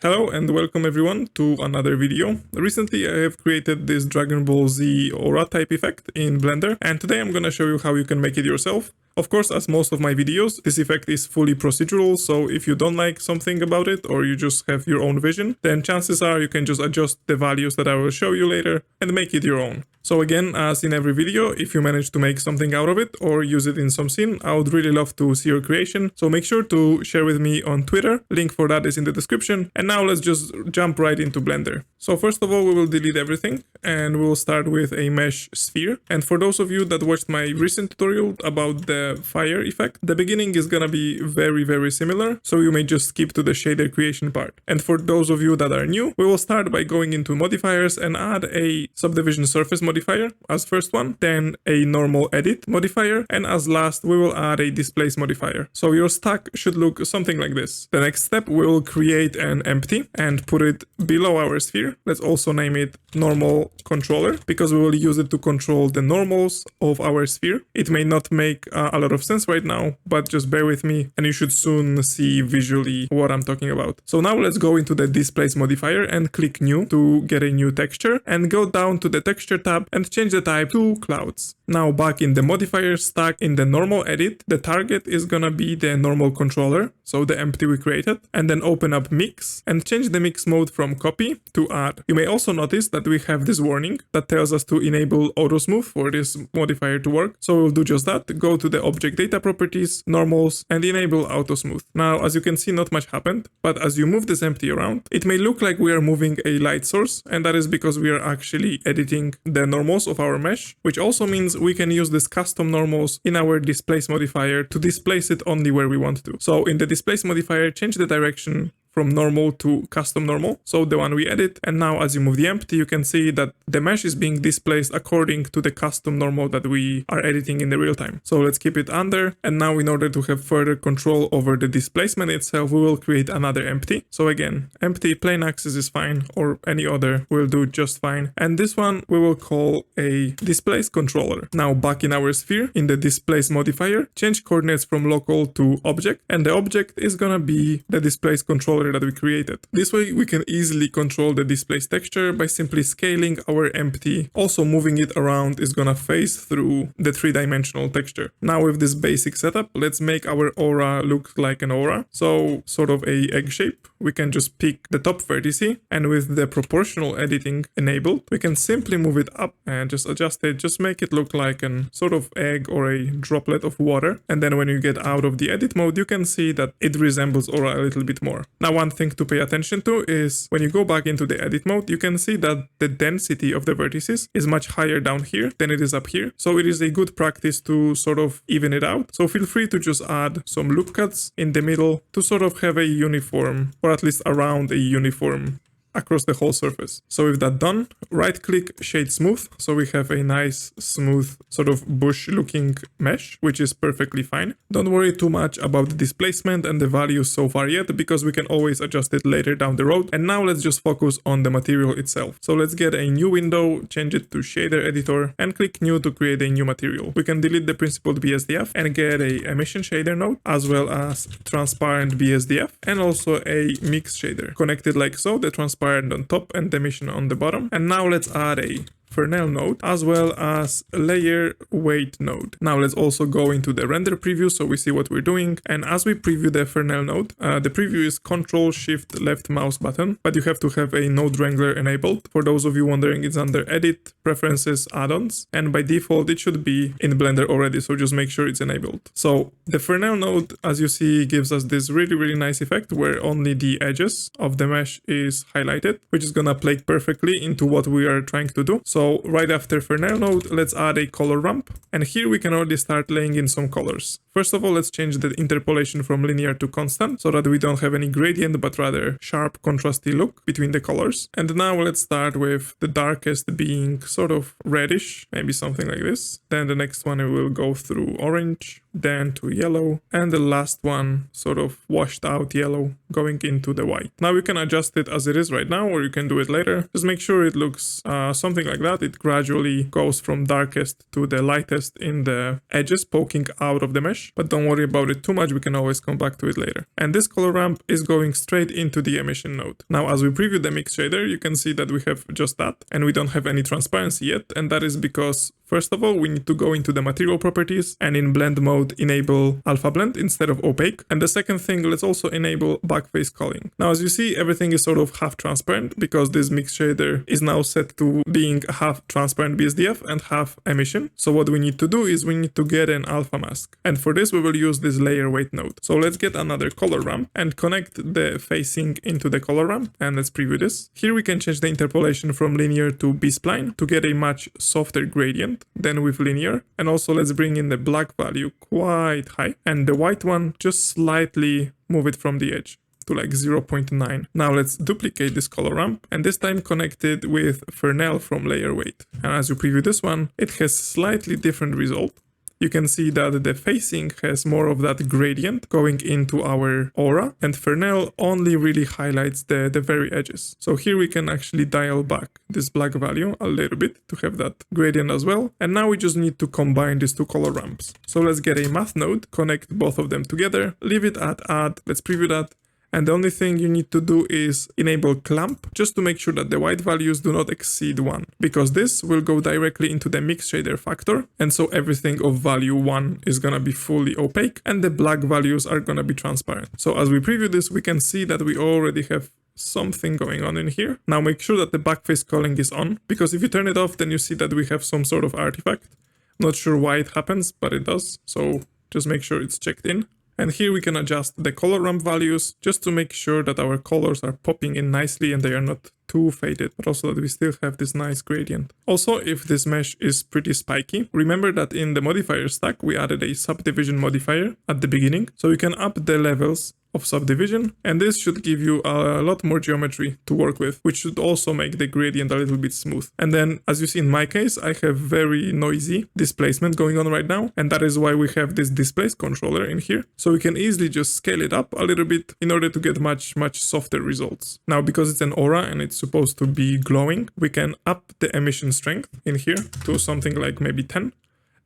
Hello and welcome everyone to another video. Recently I have created this Dragon Ball Z aura type effect in Blender, and today I'm gonna show you how you can make it yourself. Of course, as most of my videos, this effect is fully procedural, so if you don't like something about it or you just have your own vision, then chances are you can just adjust the values that I will show you later and make it your own. So again, as in every video, if you manage to make something out of it or use it in some scene, I would really love to see your creation. So make sure to share with me on Twitter, link for that is in the description. And now let's just jump right into Blender. So first of all, we will delete everything and we'll start with a mesh sphere. And for those of you that watched my recent tutorial about the fire effect, the beginning is gonna be very similar, so you may just skip to the shader creation part. And for those of you that are new, we will start by going into modifiers and add a subdivision surface modifier as first one, then a normal edit modifier, and as last we will add a displace modifier. So your stack should look something like this. The next step, we will create an empty and put it below our sphere. Let's also name it normal controller because we will use it to control the normals of our sphere. It may not make a lot of sense right now, but just bear with me and you should soon see visually what I'm talking about. So now let's go into the displace modifier and click new to get a new texture and go down to the texture tab and change the type to clouds. Now back in the modifier stack in the normal edit, the target is gonna be the normal controller, so the empty we created, and then open up mix and change the mix mode from copy to add. You may also notice that we have this warning that tells us to enable auto smooth for this modifier to work. So we'll do just that. Go to the object data properties, normals, and enable auto smooth. Now, as you can see, not much happened, but as you move this empty around, it may look like we are moving a light source, and that is because we are actually editing the normals of our mesh, which also means we can use this custom normals in our displace modifier to displace it only where we want to. So in the displace modifier, change the direction from normal to custom normal, so the one we edit, and now as you move the empty, you can see that the mesh is being displaced according to the custom normal that we are editing in the real time. So let's keep it under, and now in order to have further control over the displacement itself, we will create another empty. So again, empty plane axis is fine, or any other will do just fine, and this one we will call a displace controller. Now back in our sphere, in the displace modifier, change coordinates from local to object, and the object is gonna be the displace controller that we created. This way we can easily control the displace texture by simply scaling our empty. Also moving it around is gonna phase through the three-dimensional texture. Now with this basic setup, let's make our aura look like an aura. So sort of a egg shape. We can just pick the top vertice, and with the proportional editing enabled, we can simply move it up and just adjust it, just make it look like an sort of egg or a droplet of water. And then when you get out of the edit mode, you can see that it resembles aura a little bit more. Now one thing to pay attention to is when you go back into the edit mode, you can see that the density of the vertices is much higher down here than it is up here. So it is a good practice to sort of even it out. So feel free to just add some loop cuts in the middle to sort of have a uniform, or at least around a uniform across the whole surface. So with that done, right click shade smooth, so we have a nice smooth sort of bush looking mesh, which is perfectly fine. Don't worry too much about the displacement and the values so far yet, because we can always adjust it later down the road. And now let's just focus on the material itself. So let's get a new window, change it to shader editor, and click new to create a new material. We can delete the principled BSDF and get a emission shader node, as well as transparent BSDF, and also a mix shader connected like so, the transparent on top and the emission on the bottom. And now let's add a Fresnel node as well as a layer weight node. Now let's also go into the render preview so we see what we're doing. And as we preview the Fresnel node, the preview is Control Shift left mouse button, but you have to have a node wrangler enabled. For those of you wondering, it's under Edit, Preferences, Add-ons, and by default it should be in Blender already, so just make sure it's enabled. So the Fresnel node, as you see, gives us this really nice effect where only the edges of the mesh is highlighted, which is gonna play perfectly into what we are trying to do. So right after Fresnel node, let's add a color ramp, and here we can already start laying in some colors. First of all, let's change the interpolation from linear to constant so that we don't have any gradient but rather sharp contrasty look between the colors. And now let's start with the darkest being sort of reddish, maybe something like this. Then the next one we will go through orange, then to yellow, and the last one sort of washed out yellow going into the white. Now you can adjust it as it is right now, or you can do it later. Just make sure it looks something like that. It gradually goes from darkest to the lightest in the edges poking out of the mesh, but don't worry about it too much. We can always come back to it later. And this color ramp is going straight into the emission node. Now, as we preview the mix shader, you can see that we have just that, and we don't have any transparency yet, and that is because first of all, we need to go into the material properties and in blend mode enable alpha blend instead of opaque. And the second thing, let's also enable backface culling. Now, as you see, everything is sort of half transparent because this mix shader is now set to being half transparent BSDF and half emission. So what we need to do is we need to get an alpha mask. And for this, we will use this layer weight node. So let's get another color ramp and connect the facing into the color ramp. And let's preview this. Here we can change the interpolation from linear to B-spline to get a much softer gradient than with linear. And also let's bring in the black value quite high, and the white one just slightly move it from the edge to like 0.9. Now let's duplicate this color ramp and this time connect it with Fresnel from layer weight. And as you preview this one, it has slightly different result. You can see that the facing has more of that gradient going into our aura, and Fresnel only really highlights the very edges. So here we can actually dial back this black value a little bit to have that gradient as well. And now we just need to combine these two color ramps. So let's get a math node, connect both of them together, leave it at add, let's preview that. And the only thing you need to do is enable clamp just to make sure that the white values do not exceed 1, because this will go directly into the mix shader factor. And so everything of value 1 is going to be fully opaque and the black values are going to be transparent. So as we preview this, we can see that we already have something going on in here. Now make sure that the backface culling is on, because if you turn it off, then you see that we have some sort of artifact. Not sure why it happens, but it does. So just make sure it's checked in. And here we can adjust the color ramp values just to make sure that our colors are popping in nicely and they are not too faded, but also that we still have this nice gradient. Also, if this mesh is pretty spiky, remember that in the modifier stack, we added a subdivision modifier at the beginning. So you can up the levels of subdivision, and this should give you a lot more geometry to work with, which should also make the gradient a little bit smooth. And then, as you see in my case, I have very noisy displacement going on right now, and that is why we have this displace controller in here. So we can easily just scale it up a little bit in order to get much softer results. Now, because it's an aura and it's supposed to be glowing, we can up the emission strength in here to something like maybe 10.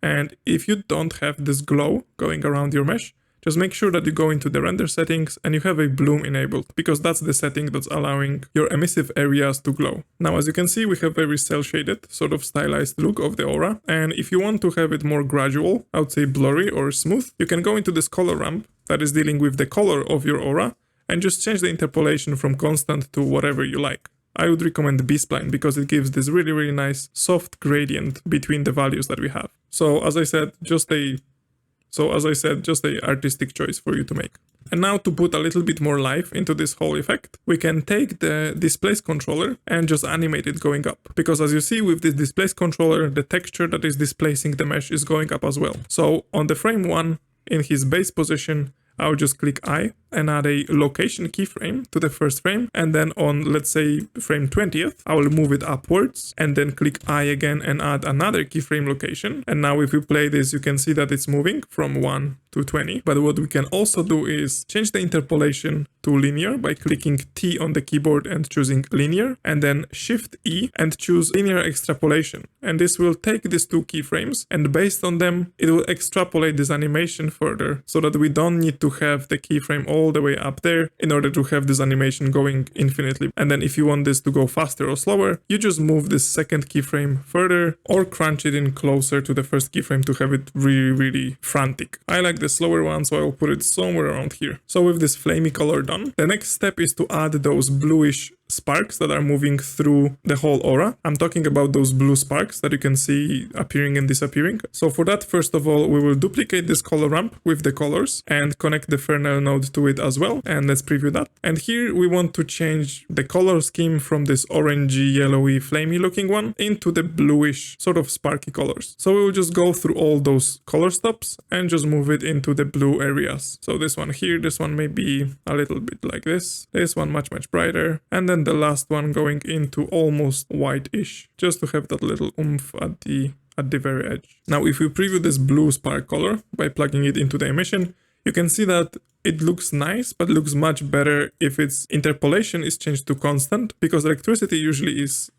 And if you don't have this glow going around your mesh, just make sure that you go into the render settings and you have a bloom enabled, because that's the setting that's allowing your emissive areas to glow. Now, as you can see, we have very cel shaded, sort of stylized look of the aura. And if you want to have it more gradual, I would say blurry or smooth, you can go into this color ramp that is dealing with the color of your aura and just change the interpolation from constant to whatever you like. I would recommend B-spline because it gives this really nice soft gradient between the values that we have. So as I said, just a artistic choice for you to make. And now to put a little bit more life into this whole effect, we can take the displace controller and just animate it going up. Because as you see with this displace controller, the texture that is displacing the mesh is going up as well. So on the frame 1, in his base position, I'll just click I and add a location keyframe to the first frame. And then on, let's say, frame 20th, I will move it upwards and then click I again and add another keyframe location. And now if we play this, you can see that it's moving from 1 to 20. But what we can also do is change the interpolation to linear by clicking T on the keyboard and choosing linear, and then Shift E and choose linear extrapolation. And this will take these two keyframes and based on them, it will extrapolate this animation further so that we don't need to have the keyframe all the way up there in order to have this animation going infinitely. And then if you want this to go faster or slower, you just move this second keyframe further or crunch it in closer to the first keyframe to have it really frantic. I like the slower one, so I'll put it somewhere around here. So with this flamey color done, the next step is to add those bluish sparks that are moving through the whole aura. I'm talking about those blue sparks that you can see appearing and disappearing. So for that, first of all, we will duplicate this color ramp with the colors and connect the Fresnel node to it as well. And let's preview that. And here we want to change the color scheme from this orangey, yellowy, flamey looking one into the bluish sort of sparky colors. So we will just go through all those color stops and just move it into the blue areas. So this one here, this one may be a little bit like this one much brighter, and then the last one going into almost white-ish, just to have that little oomph at the at the very edge. Now, if we preview this blue spark color by plugging it into the emission, you can see that it looks nice, but looks much better if its interpolation is changed to constant, because electricity usually is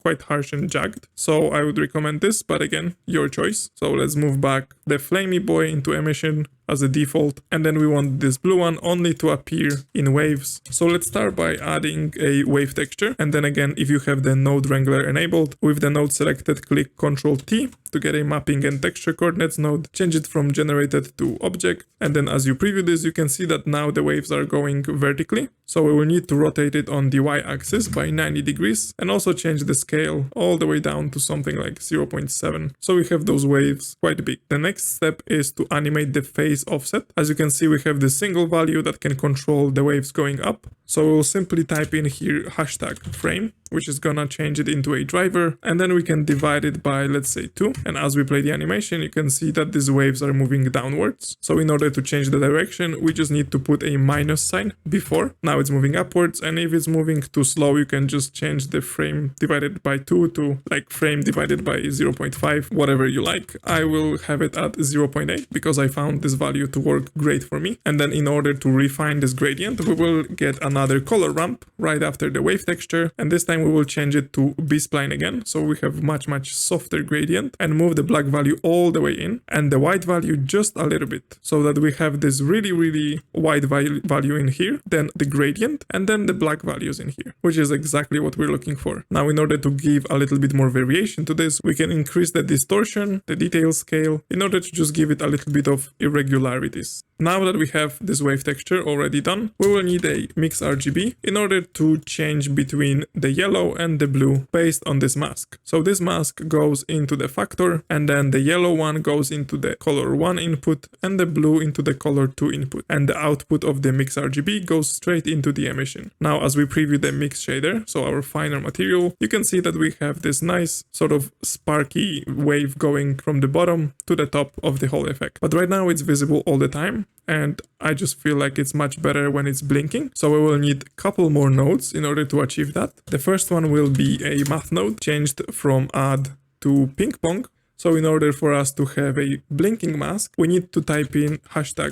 quite harsh and jagged. So I would recommend this, but again, your choice. So let's move back the flamey boy into emission as a default, and then we want this blue one only to appear in waves. So let's start by adding a wave texture, and then again, if you have the node wrangler enabled, with the node selected, click Ctrl T to get a mapping and texture coordinates node, change it from generated to object, and then as you preview this, you can see that now the waves are going vertically. So we will need to rotate it on the y-axis by 90 degrees and also change the scale all the way down to something like 0.7. So we have those waves quite big. The next step is to animate the phase offset. As you can see, we have this single value that can control the waves going up. So we'll simply type in here #frame, which is gonna change it into a driver, and then we can divide it by, let's say, 2. And as we play the animation, you can see that these waves are moving downwards. So in order to change the direction, we just need to put a minus sign before. Now it's moving upwards, and if it's moving too slow, you can just change the frame divided by 2 to like frame divided by 0.5, whatever you like. I will have it at 0.8 because I found this value to work great for me. And then in order to refine this gradient, we will get another color ramp right after the wave texture, and this time we will change it to B-spline again, so we have much softer gradient, and move the black value all the way in and the white value just a little bit, so that we have this really white value in here, then the gradient, and then the black values in here, which is exactly what we're looking for. Now, in order to give a little bit more variation to this, we can increase the distortion, the detail scale, in order to just give it a little bit of irregularities. Now that we have this wave texture already done, we will need a mix RGB in order to change between the yellow and the blue based on this mask. So this mask goes into the factor, and then the yellow one goes into the color 1 input and the blue into the color 2 input. And the output of the mix RGB goes straight into the emission. Now, as we preview the mix shader, so our finer material, you can see that we have this nice sort of sparky wave going from the bottom to the top of the whole effect. But right now it's visible all the time, and I just feel like it's much better when it's blinking. So we will need a couple more nodes in order to achieve that. The first one will be a math node changed from add to ping pong. So in order for us to have a blinking mask, we need to type in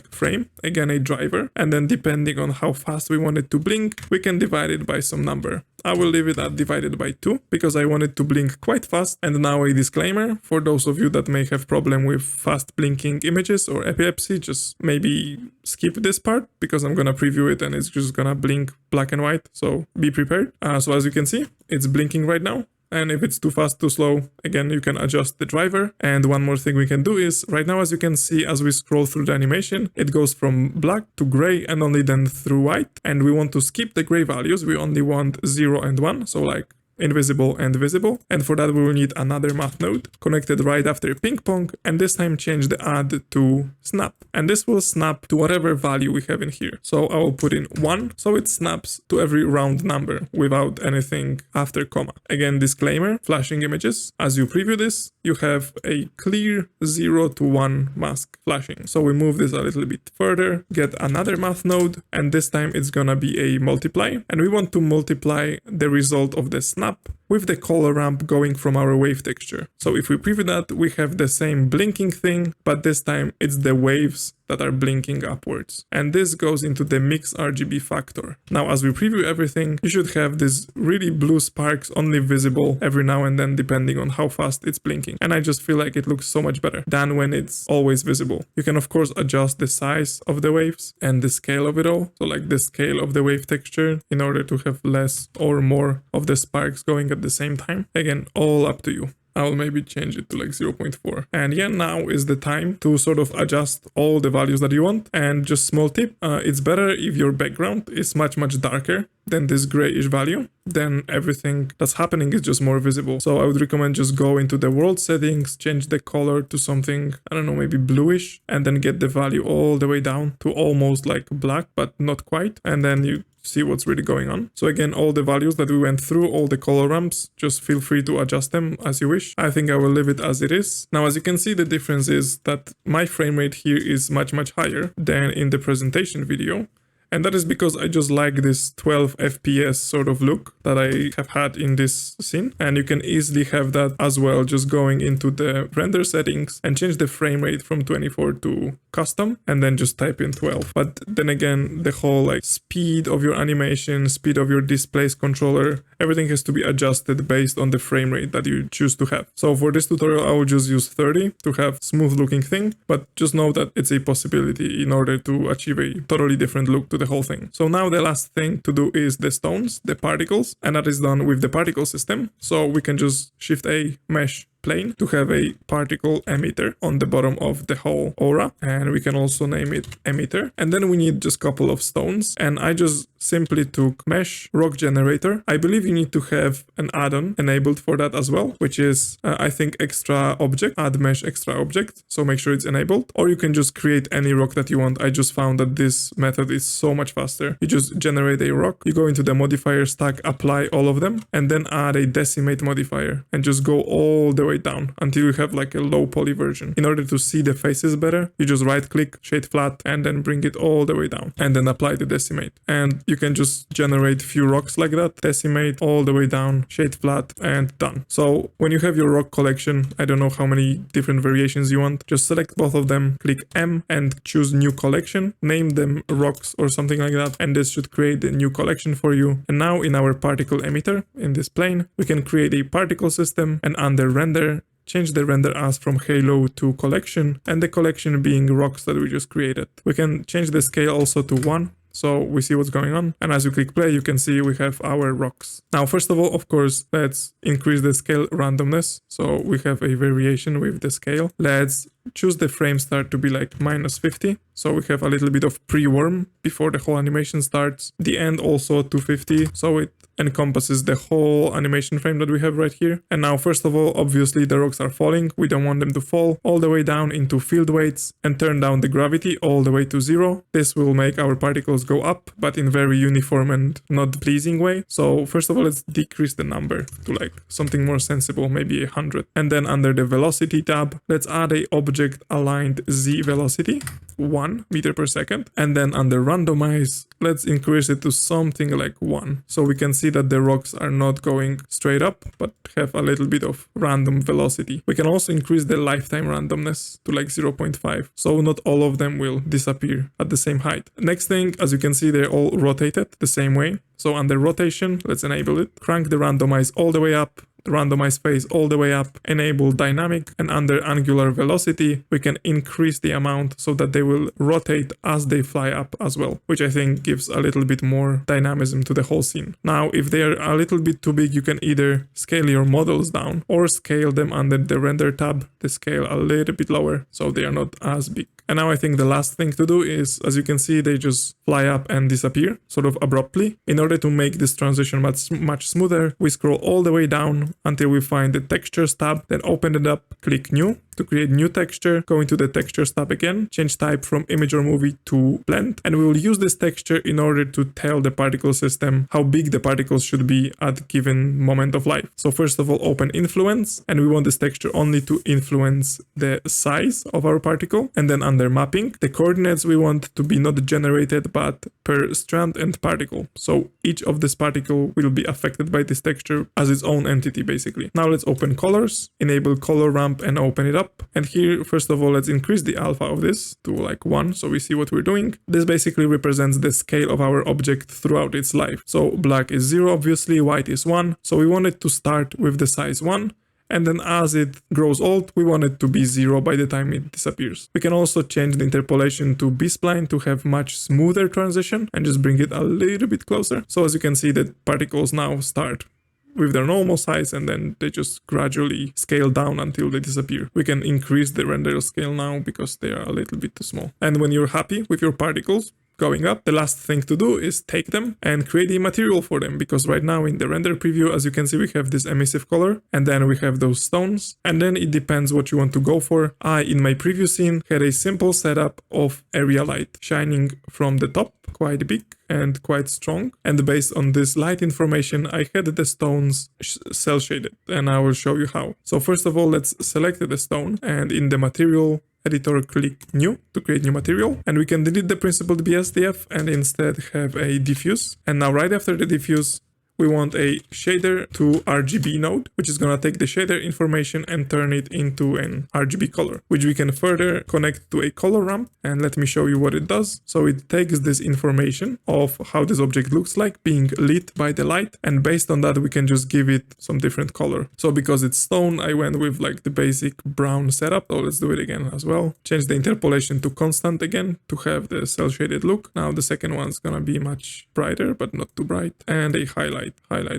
#frame, again a driver, and then depending on how fast we want it to blink, we can divide it by some number. I will leave it at divided by 2 because I want it to blink quite fast. And now a disclaimer for those of you that may have problem with fast blinking images or epilepsy, just maybe skip this part because I'm gonna preview it and it's just gonna blink black and white, so be prepared. So as you can see, it's blinking right now. And if it's too fast, too slow, again, you can adjust the driver. And one more thing we can do is, right now, as you can see, as we scroll through the animation, it goes from black to gray and only then through white. And we want to skip the gray values. We only want 0 and 1. So like invisible and visible, and for that we will need another math node connected right after ping pong, and this time change the add to snap, and this will snap to whatever value we have in here. So I will put in 1, so it snaps to every round number without anything after comma. Again, disclaimer, flashing images, as you preview this, you have a clear 0 to 1 mask flashing. So we move this a little bit further, get another math node, and this time it's gonna be a multiply, and we want to multiply the result of the snap with the color ramp going from our wave texture. So if we preview that, we have the same blinking thing, but this time it's the waves that are blinking upwards. And this goes into the mix RGB factor. Now, as we preview everything, you should have these really blue sparks only visible every now and then, depending on how fast it's blinking. And I just feel like it looks so much better than when it's always visible. You can, of course, adjust the size of the waves and the scale of it all. So like the scale of the wave texture in order to have less or more of the sparks going at the same time. Again, all up to you. I'll maybe change it to like 0.4. And yeah, now is the time to sort of adjust all the values that you want. And just small tip, it's better if your background is much darker than this grayish value. Then everything that's happening is just more visible. So I would recommend just go into the world settings, change the color to something, I don't know, maybe bluish, and then get the value all the way down to almost like black, but not quite. And then you see what's really going on. So again, all the values that we went through, all the color ramps, just feel free to adjust them as you wish. I think I will leave it as it is. Now, as you can see, the difference is that my frame rate here is much higher than in the presentation video. And that is because I just like this 12 FPS sort of look that I have had in this scene. And you can easily have that as well, just going into the render settings and change the frame rate from 24 to custom and then just type in 12. But then again, the whole like speed of your animation, speed of your displays controller, everything has to be adjusted based on the frame rate that you choose to have. So for this tutorial, I will just use 30 to have smooth looking thing, but just know that it's a possibility in order to achieve a totally different look to the whole thing. So now the last thing to do is the stones, the particles, and that is done with the particle system. So we can just Shift A, mesh, plane to have a particle emitter on the bottom of the whole aura, and we can also name it emitter. And then we need just a couple of stones, and I just simply took mesh rock generator. I believe you need to have an add-on enabled for that as well, which is I think extra object, add mesh extra object, so make sure it's enabled, or you can just create any rock that you want. I just found that this method is so much faster. You just generate a rock, you go into the modifier stack, apply all of them, and then add a decimate modifier and just go all the way down until you have like a low poly version. In order to see the faces better, you just right click, shade flat, and then bring it all the way down and then apply the decimate. And you can just generate few rocks like that, decimate all the way down, shade flat, and done. So when you have your rock collection, I don't know how many different variations you want, just select both of them, click M and choose new collection, name them rocks or something like that, and this should create a new collection for you. And now in our particle emitter in this plane, we can create a particle system, and under render change the render as from halo to collection, and the collection being rocks that we just created. We can change the scale also to 1, so we see what's going on. And as you click play, you can see we have our rocks. Now, first of all, of course, let's increase the scale randomness. So we have a variation with the scale. Let's choose the frame start to be like -50. So we have a little bit of pre-worm before the whole animation starts. The end also 250. So it encompasses the whole animation frame that we have right here. And now, first of all, obviously the rocks are falling. We don't want them to fall all the way down into field weights and turn down the gravity all the way to 0. This will make our particles go up, but in very uniform and not pleasing way. So first of all, let's decrease the number to like something more sensible, maybe 100. And then under the velocity tab, let's add a object aligned Z velocity, 1 meter per second. And then under randomize, let's increase it to something like 1. So we can see that the rocks are not going straight up, but have a little bit of random velocity. We can also increase the lifetime randomness to like 0.5. So not all of them will disappear at the same height. Next thing, as you can see, they're all rotated the same way. So under rotation, let's enable it. Crank the randomize all the way up, the randomize phase all the way up, enable dynamic, and under angular velocity, we can increase the amount so that they will rotate as they fly up as well, which I think gives a little bit more dynamism to the whole scene. Now, if they are a little bit too big, you can either scale your models down or scale them under the render tab, the scale a little bit lower so they are not as big. And now I think the last thing to do is, as you can see, they just fly up and disappear sort of abruptly. In order to make this transition much smoother, we scroll all the way down until we find the textures tab, then open it up, click new to create new texture, go into the textures tab again, change type from image or movie to blend, and we will use this texture in order to tell the particle system how big the particles should be at given moment of life. So first of all, open influence, and we want this texture only to influence the size of our particle. And then under mapping, the coordinates we want to be not generated but per strand and particle. So each of this particle will be affected by this texture as its own entity basically. Now let's open colors, enable color ramp and open it up. And here, first of all, let's increase the alpha of this to like 1 so we see what we're doing. This basically represents the scale of our object throughout its life. So black is 0 obviously, white is 1. So we want it to start with the size 1. And then as it grows old, we want it to be 0 by the time it disappears. We can also change the interpolation to B-spline to have much smoother transition and just bring it a little bit closer. So as you can see, the particles now start with their normal size and then they just gradually scale down until they disappear. We can increase the render scale now because they are a little bit too small. And when you're happy with your particles going up, the last thing to do is take them and create a material for them, because right now in the render preview, as you can see, we have this emissive color and then we have those stones, and then it depends what you want to go for. I, in my previous scene, had a simple setup of area light shining from the top, quite big and quite strong, and based on this light information I had the stones cell shaded, and I will show you how. So first of all, let's select the stone, and in the material editor, click new to create new material. And we can delete the principled BSDF and instead have a diffuse. And now right after the diffuse, we want a shader to RGB node, which is going to take the shader information and turn it into an RGB color, which we can further connect to a color ramp. And let me show you what it does. So it takes this information of how this object looks like being lit by the light. And based on that, we can just give it some different color. So because it's stone, I went with like the basic brown setup. So let's do it again as well. Change the interpolation to constant again to have the cell shaded look. Now the second one's going to be much brighter, but not too bright. And a highlight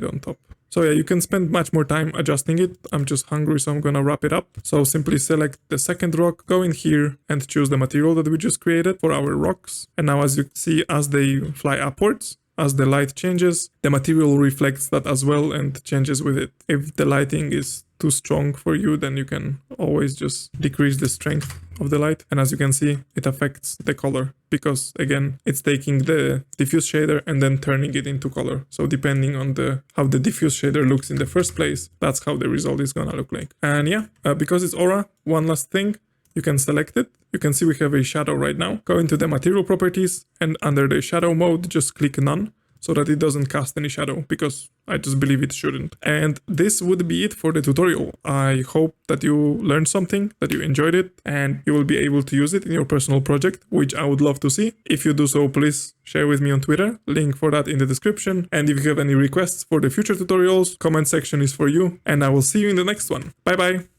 on top. So yeah, you can spend much more time adjusting it. I'm just hungry, so I'm gonna wrap it up. So simply select the second rock, go in here and choose the material that we just created for our rocks. And now as you see, as they fly upwards, as the light changes, the material reflects that as well and changes with it. If the lighting is too strong for you, then you can always just decrease the strength of the light. And as you can see, it affects the color because again, it's taking the diffuse shader and then turning it into color. So depending on how the diffuse shader looks in the first place, that's how the result is gonna look like. And yeah, because it's aura, one last thing, you can select it. You can see we have a shadow right now. Go into the material properties and under the shadow mode, just click none so that it doesn't cast any shadow because I just believe it shouldn't. And this would be it for the tutorial. I hope that you learned something, that you enjoyed it, and you will be able to use it in your personal project, which I would love to see. If you do so, please share with me on Twitter, link for that in the description. And if you have any requests for the future tutorials, comment section is for you, and I will see you in the next one. Bye bye!